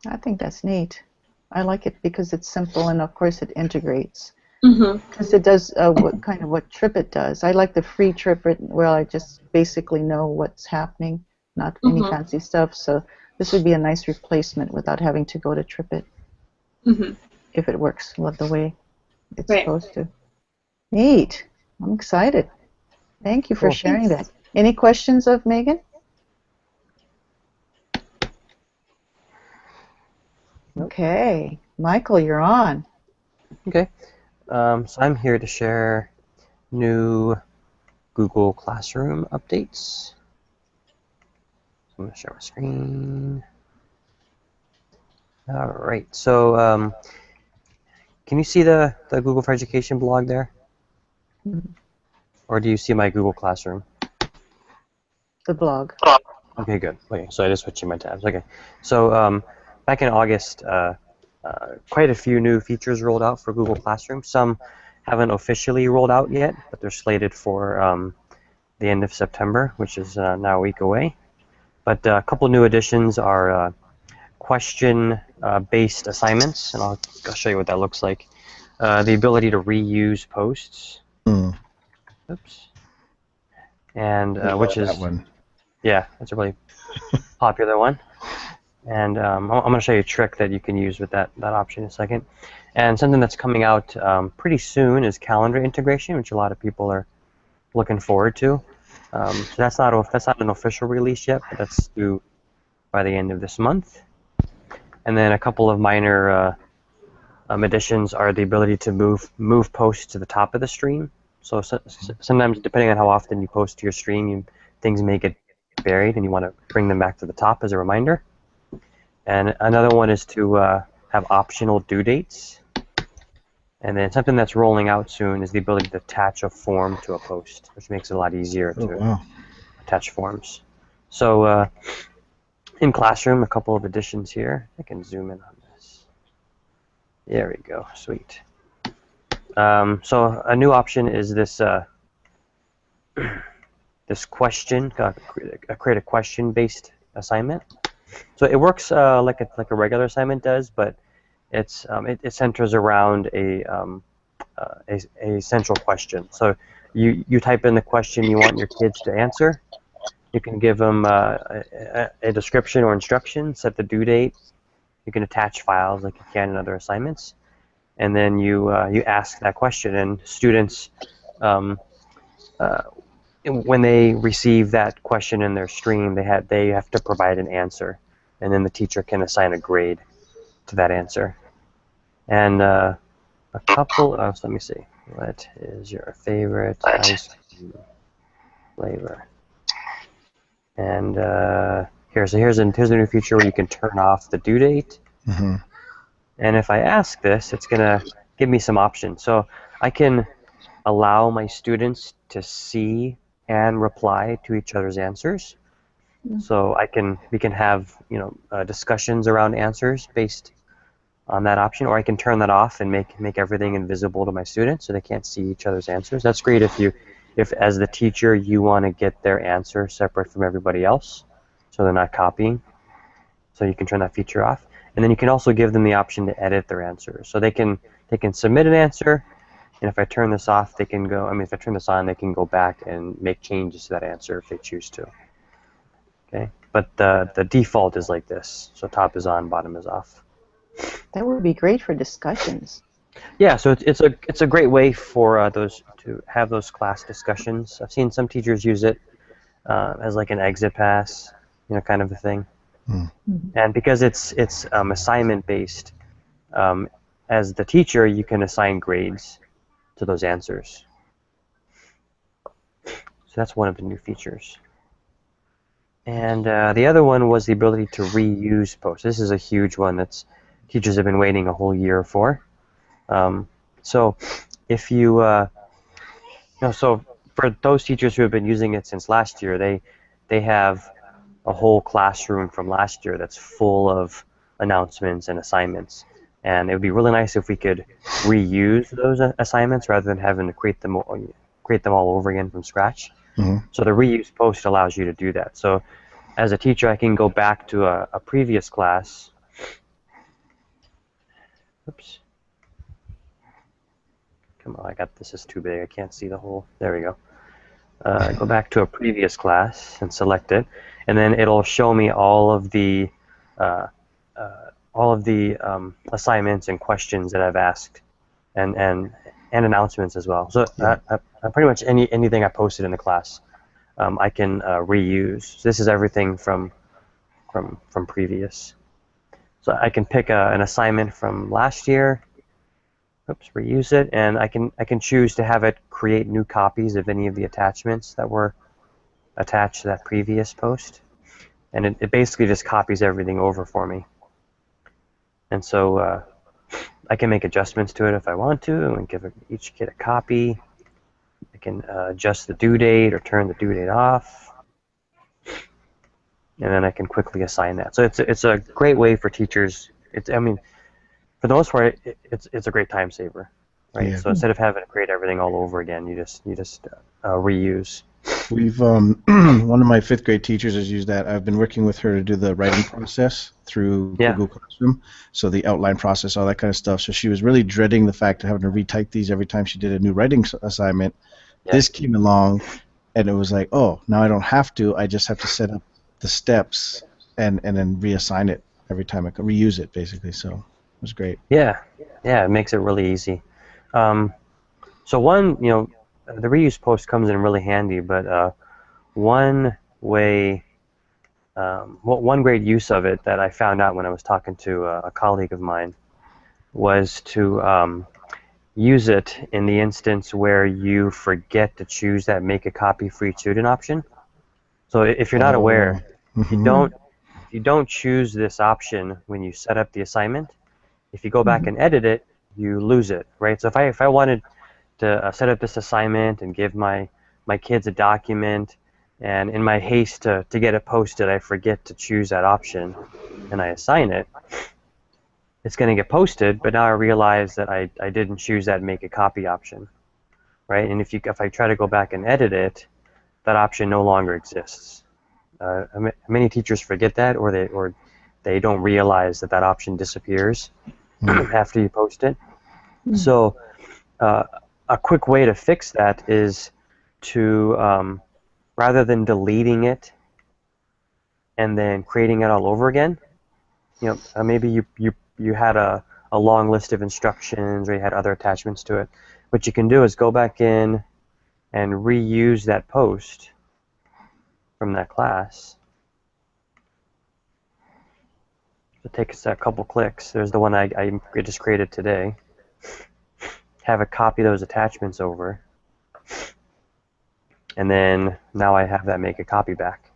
I think that's neat. I like it because it's simple, and of course it integrates. Because it does what TripIt does. I like the free TripIt where I just basically know what's happening, not any fancy stuff. So this would be a nice replacement without having to go to TripIt. If it works the way it's supposed to. Neat. I'm excited. Thank you for sharing that. Any questions of Megan? Okay. Michael, you're on. Okay. So I'm here to share new Google Classroom updates. I'm going to share my screen. All right. So can you see the Google for Education blog there? Or do you see my Google Classroom? The blog. Okay, good. Okay, so I just switching my tabs. Okay. So back in August, I quite a few new features rolled out for Google Classroom. Some haven't officially rolled out yet, but they're slated for the end of September, which is now a week away. But a couple new additions are question-based assignments, and I'll show you what that looks like. The ability to reuse posts. Oops. And which is, that one. Yeah, that's a really popular one. And I'm going to show you a trick that you can use with that option in a second. And something that's coming out pretty soon is calendar integration, which a lot of people are looking forward to. So that's not an official release yet, but that's due by the end of this month. And then a couple of minor additions are the ability to move posts to the top of the stream. So sometimes, depending on how often you post to your stream, things may get buried, and you want to bring them back to the top as a reminder. And another one is to have optional due dates. And then something that's rolling out soon is the ability to attach a form to a post, which makes it a lot easier to attach forms. So in Classroom, a couple of additions here. I can zoom in on this. There we go. Sweet. So a new option is this this question, create a question-based assignment. So it works like a regular assignment does, but it centers around a central question. So you type in the question you want your kids to answer. You can give them a description or instruction, set the due date. You can attach files like you can in other assignments, and then you ask that question. And students, when they receive that question in their stream, they have to provide an answer, and then the teacher can assign a grade to that answer. And a couple of, let me see, what is your favorite ice cream flavor? And here's a new feature where you can turn off the due date. And if I ask this, it's gonna give me some options. So I can allow my students to see and reply to each other's answers. So we can have discussions around answers based on that option, or I can turn that off and make everything invisible to my students so they can't see each other's answers. That's great if as the teacher you want to get their answer separate from everybody else, so they're not copying. So you can turn that feature off, and then you can also give them the option to edit their answers. So they can submit an answer, and if I turn this off, they can go. I mean, if I turn this on, they can go back and make changes to that answer if they choose to. Okay, but the default is like this. So top is on, bottom is off. That would be great for discussions. Yeah, so it's a great way for those to have those class discussions. I've seen some teachers use it as like an exit pass, kind of a thing. And because it's assignment based, as the teacher you can assign grades to those answers. So that's one of the new features. And the other one was the ability to reuse posts. This is a huge one that's teachers have been waiting a whole year for. So if you, so for those teachers who have been using it since last year, they have a whole classroom from last year that's full of announcements and assignments. And it would be really nice if we could reuse those assignments rather than having to create them all over again from scratch. So the reuse post allows you to do that. So as a teacher, I can go back to a previous class. Oops. Come on, this is too big. I can't see the whole. There we go. Go back to a previous class and select it, and then it'll show me all of the assignments and questions that I've asked, and announcements as well. So pretty much anything I posted in the class, I can reuse. So this is everything from previous. So I can pick an assignment from last year. Oops, reuse it, and I can choose to have it create new copies of any of the attachments that were attached to that previous post, and it basically just copies everything over for me. And so I can make adjustments to it if I want to, and give each kid a copy. I can adjust the due date or turn the due date off, and then I can quickly assign that. So it's a great way for teachers. for the most part, it's a great time saver, right? Yeah. So instead of having to create everything all over again, you just reuse. We've one of my 5th grade teachers has used that. I've been working with her to do the writing process through Yeah. Google Classroom, so the outline process, all that kind of stuff. So she was really dreading the fact of having to retype these every time she did a new writing assignment. Yeah. This came along, and it was like, oh, now I don't have to. I just have to set up the steps and then reassign it every time. I can reuse it basically. So it was great. Yeah, it makes it really easy. So one, the reuse post comes in really handy, but one way, one great use of it that I found out when I was talking to a colleague of mine was to use it in the instance where you forget to choose that make a copy for each student option. So if you're not aware, if you don't choose this option when you set up the assignment, if you go back and edit it, you lose it, right? So if I wanted to set up this assignment and give my kids a document, and in my haste to get it posted, I forget to choose that option, and I assign it, it's going to get posted, but now I realize that I didn't choose that make a copy option, right? And if I try to go back and edit it, that option no longer exists. Many teachers forget that, or they don't realize that option disappears after you post it. So a quick way to fix that is to, rather than deleting it and then creating it all over again, maybe you had a long list of instructions, or you had other attachments to it. What you can do is go back in and reuse that post from that class. It takes a couple clicks. There's the one I just created today. Have a copy those attachments over, and then now I have that make a copy back.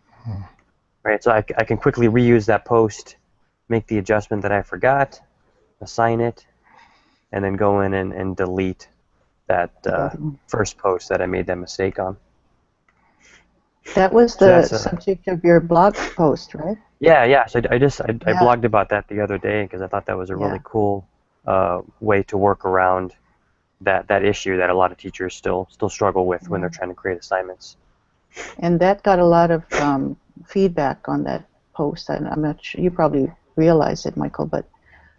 Right, so I can quickly reuse that post, make the adjustment that I forgot, assign it, and then go in and delete that first post that I made that mistake on. That was the subject of your blog post, right? Yeah. So I blogged about that the other day because I thought that was a really cool way to work around that issue that a lot of teachers still struggle with when they're trying to create assignments. And that got a lot of feedback on that post. I'm not sure, you probably realize it, Michael, but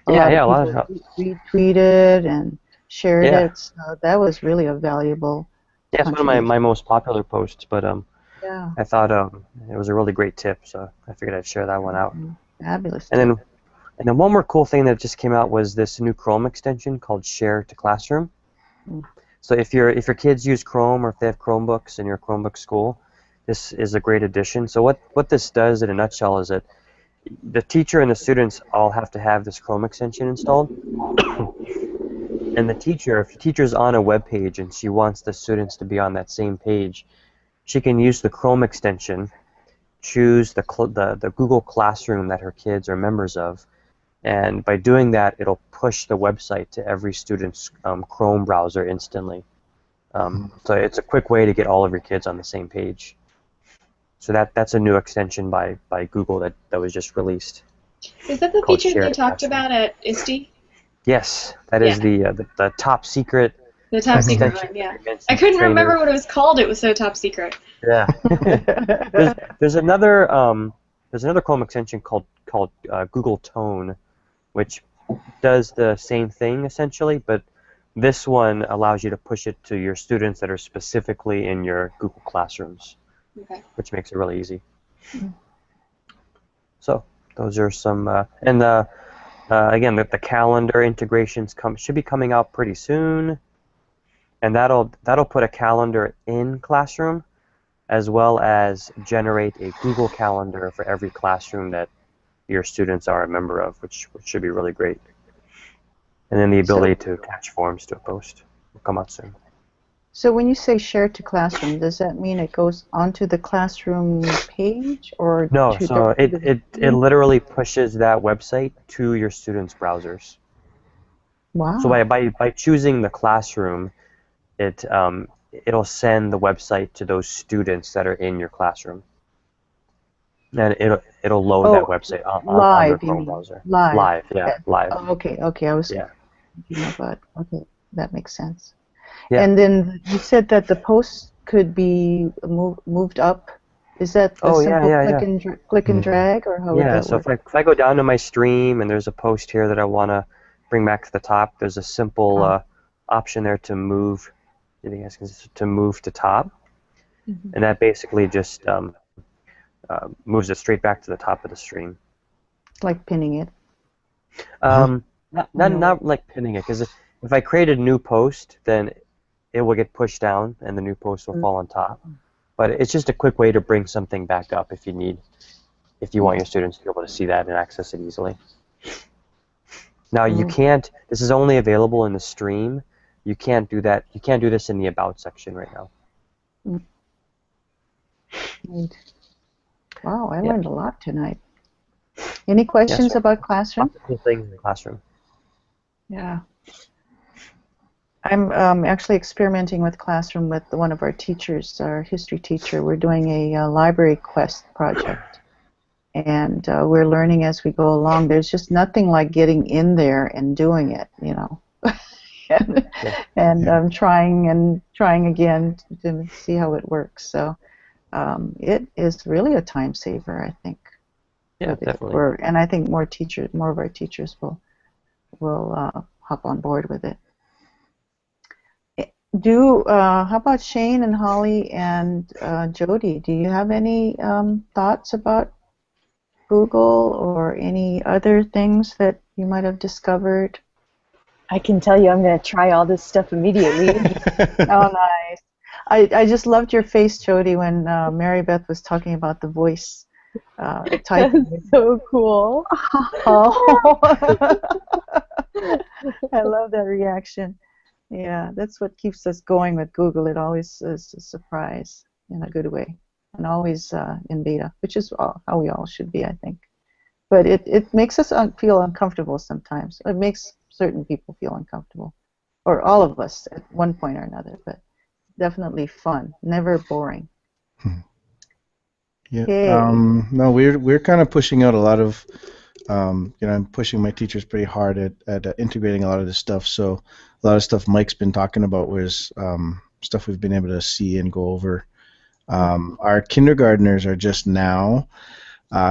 a lot of people retweeted and shared it. So that was really a valuable. Yeah, it's one of my most popular posts, but I thought it was a really great tip, so I figured I'd share that one out. Fabulous. And then one more cool thing that just came out was this new Chrome extension called Share to Classroom. So if your kids use Chrome, or if they have Chromebooks in your Chromebook school, this is a great addition. So what this does in a nutshell is that the teacher and the students all have to have this Chrome extension installed. And the teacher, if the teacher's on a web page and she wants the students to be on that same page, she can use the Chrome extension, choose the Google Classroom that her kids are members of, and by doing that, it'll push the website to every student's Chrome browser instantly. So it's a quick way to get all of your kids on the same page. So that's a new extension by Google that was just released. Is that the feature they talked about at ISTE? Yes, that is the top secret. The top secret one, yeah. I couldn't remember what it was called. It was so top secret. Yeah. there's another Chrome extension called Google Tone, which does the same thing essentially, but this one allows you to push it to your students that are specifically in your Google Classrooms, which makes it really easy. So those are some, and again, the calendar integrations should be coming out pretty soon, and that'll put a calendar in Classroom, as well as generate a Google Calendar for every classroom that your students are a member of, which should be really great. And then the ability to attach forms to a post will come out soon. So when you say share to Classroom, does that mean it goes onto the Classroom page, or no? So it literally pushes that website to your students' browsers. Wow. So by choosing the Classroom, it'll send the website to those students that are in your classroom. And it'll load that website on their live, you Chrome mean? browser. Live. Live, yeah, live. Oh, okay. I was Yeah. thinking about. Okay, that makes sense. Yeah. And then you said that the post could be moved up. Is that a simple click and drag, or how would Yeah, that so work? if I go down to my stream and there's a post here that I want to bring back to the top, there's a simple option there to move. You think to move to top, and that basically just moves it straight back to the top of the stream. Like pinning it. Not like pinning it, because if I create a new post, then it will get pushed down and the new post will fall on top. But it's just a quick way to bring something back up if you want your students to be able to see that and access it easily. Now you can't. This is only available in the stream. You can't do that. You can't do this in the About section right now. Wow, I learned a lot tonight. Any questions about Classroom? Lots of cool things in the classroom. Yeah. I'm actually experimenting with Classroom with one of our teachers, our history teacher. We're doing a library quest project. And we're learning as we go along. There's just nothing like getting in there and doing it, you know. and I'm trying again to see how it works. So it is really a time saver, I think. Yeah, definitely. And I think more of our teachers will hop on board with it. How about Shane and Holly and Jody? Do you have any thoughts about Google or any other things that you might have discovered? I can tell you I'm going to try all this stuff immediately. Oh, nice. I just loved your face, Jody, when Marybeth was talking about the voice typing. That's so cool. Oh. I love that reaction. Yeah, that's what keeps us going with Google. It always is a surprise in a good way, and always in beta, which is how we all should be, I think. But it makes us feel uncomfortable sometimes. It makes certain people feel uncomfortable, or all of us at one point or another, but definitely fun, never boring. Yeah. Okay. No, we're kind of pushing out a lot of, I'm pushing my teachers pretty hard at integrating a lot of this stuff. So a lot of stuff Mike's been talking about was stuff we've been able to see and go over. Our kindergartners are just now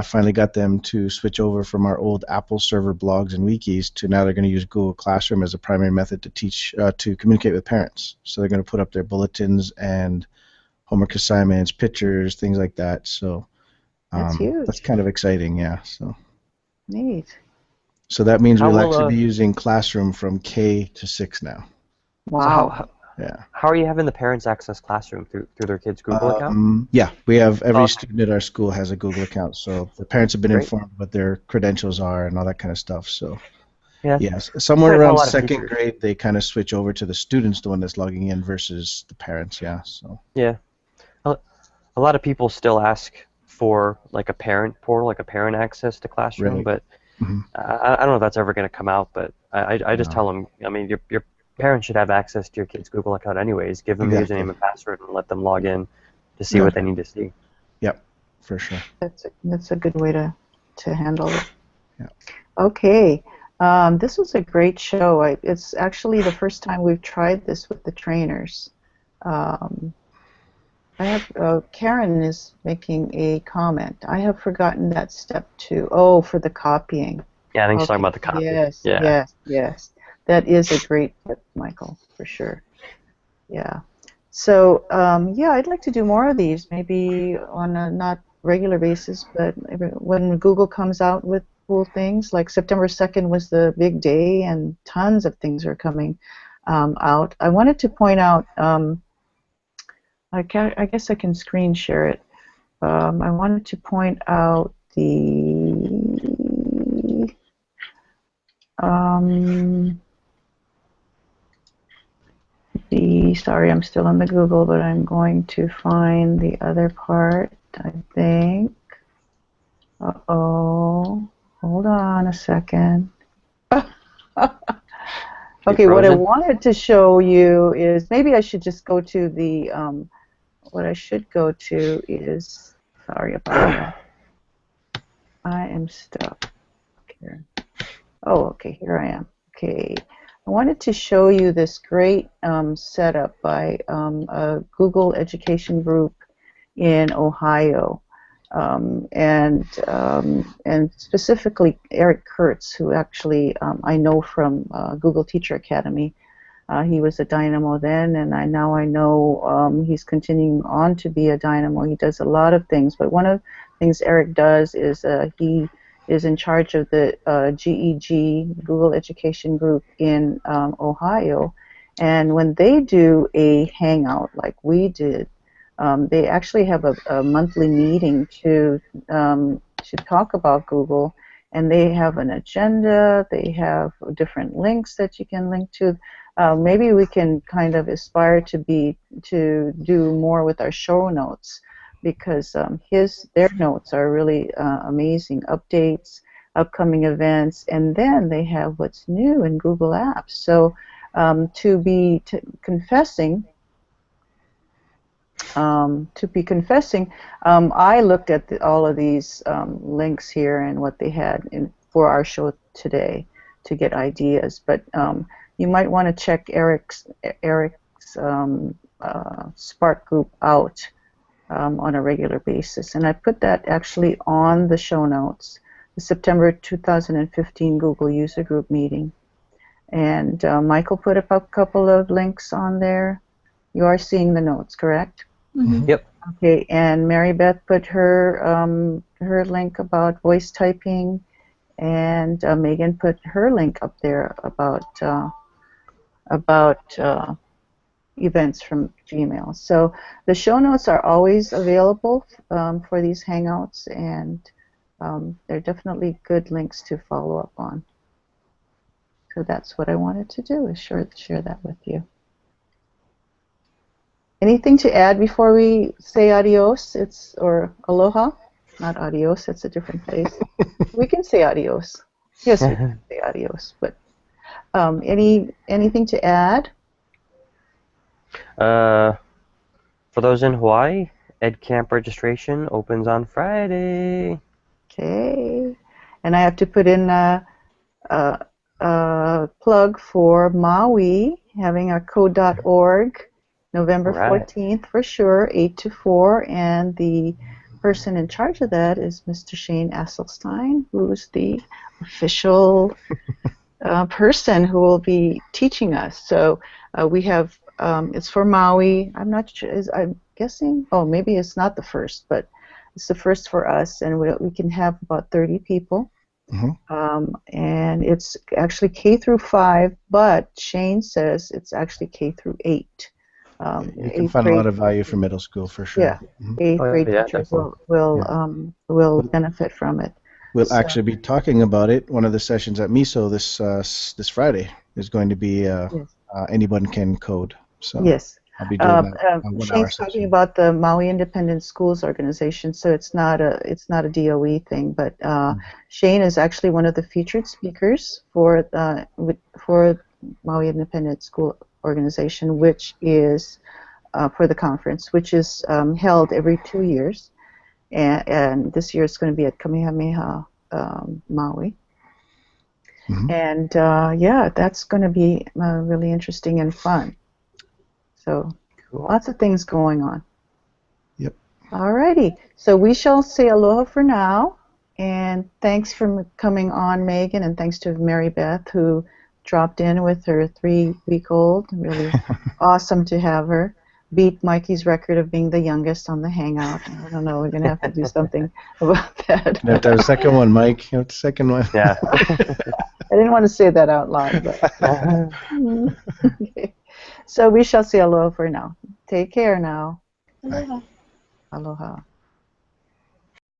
finally got them to switch over from our old Apple server blogs and wikis to now they're going to use Google Classroom as a primary method to teach to communicate with parents. So they're going to put up their bulletins and homework assignments, pictures, things like that. So that's huge. That's kind of exciting, yeah. So neat. So that means we'll actually be using Classroom from K to 6 now. Wow. So how are you having the parents access Classroom through their kids' Google account? Yeah, we have every student at our school has a Google account, so the parents have been informed what their credentials are and all that kind of stuff. So yes, somewhere around second grade they kind of switch over to the students, the one that's logging in versus the parents. Yeah. So a lot of people still ask for like a parent portal, like a parent access to Classroom, but I don't know if that's ever going to come out. But I just tell them, I mean, your parents should have access to your kid's Google account anyways. Give them a username and password and let them log in to see what they need to see. Yep, for sure. That's a good way to handle it. Yeah. Okay. This was a great show. It's actually the first time we've tried this with the trainers. I have Karen is making a comment. I have forgotten that step 2. Oh, for the copying. Yeah, I think she's talking about the copy. Yes. That is a great tip, Michael, for sure. Yeah. So, I'd like to do more of these, maybe on a not regular basis, but when Google comes out with cool things, like September 2nd was the big day, and tons of things are coming out. I wanted to point out, I guess I can screen share it. I wanted to point out sorry, I'm still on the Google, but I'm going to find the other part, I think. Uh-oh. Hold on a second. Okay, what I wanted to show you is, maybe I should just go to the, what I should go to is, sorry about that. I am stuck here. Oh, okay, here I am. Okay, I wanted to show you this great setup by a Google education group in Ohio, and specifically Eric Kurtz, who actually I know from Google Teacher Academy. He was a dynamo then, and now I know he's continuing on to be a dynamo. He does a lot of things, but one of the things Eric does is he is in charge of the GEG, Google Education Group in Ohio, and when they do a hangout like we did, they actually have a monthly meeting to talk about Google, and they have an agenda. They have different links that you can link to. Maybe we can kind of aspire to do more with our show notes, because their notes are really amazing. Updates, upcoming events, and then they have what's new in Google Apps. So to be confessing, I looked at all of these links here and what they had for our show today to get ideas. But you might want to check Eric's Spark group out on a regular basis. And I put that actually on the show notes, the September 2015 Google User Group meeting. And Michael put up a couple of links on there. You are seeing the notes, correct? Mm-hmm. Yep. Okay, and Marybeth put her link about voice typing, and Meghan put her link up there about events from Gmail. So the show notes are always available for these Hangouts, and they're definitely good links to follow up on. So that's what I wanted to do, is share that with you. Anything to add before we say adios? Or aloha? Not adios, it's a different place. We can say adios. Yes, we can say adios. But anything to add? For those in Hawaii, EdCamp registration opens on Friday. Okay. And I have to put in a plug for Maui, having our code.org, November 14th for sure, 8 to 4, and the person in charge of that is Mr. Shane Asselstein, who's the official person who will be teaching us. So we have, it's for Maui. I'm not sure, I'm guessing, maybe it's not the first, but it's the first for us, and we can have about 30 people. Mm-hmm. And it's actually K through 5, but Shane says it's actually K through 8. You can find a lot of value for middle school for sure. Yeah, eighth grade teachers will benefit from it. We'll actually be talking about it. One of the sessions at MISO this Friday is going to be anyone can code. So yes, I'll be doing that. Shane's talking about the Maui Independent Schools Organization, so it's not a DOE thing, but Shane is actually one of the featured speakers for Maui Independent School Organization, which is for the conference, which is held every 2 years, and this year it's going to be at Kamehameha, Maui. Mm-hmm. And that's going to be really interesting and fun. So lots of things going on. Yep. Alrighty, so we shall say aloha for now, and thanks for coming on, Meghan, and thanks to Marybeth, who dropped in with her 3-week-old. Really awesome to have her. Beat Mikey's record of being the youngest on the Hangout. I don't know, we're going to have to do something about that. You have to have a second one, Mike. You have the second one. Yeah. I didn't want to say that out loud, but okay. So we shall say aloha for now. Take care now. Aloha. Aloha.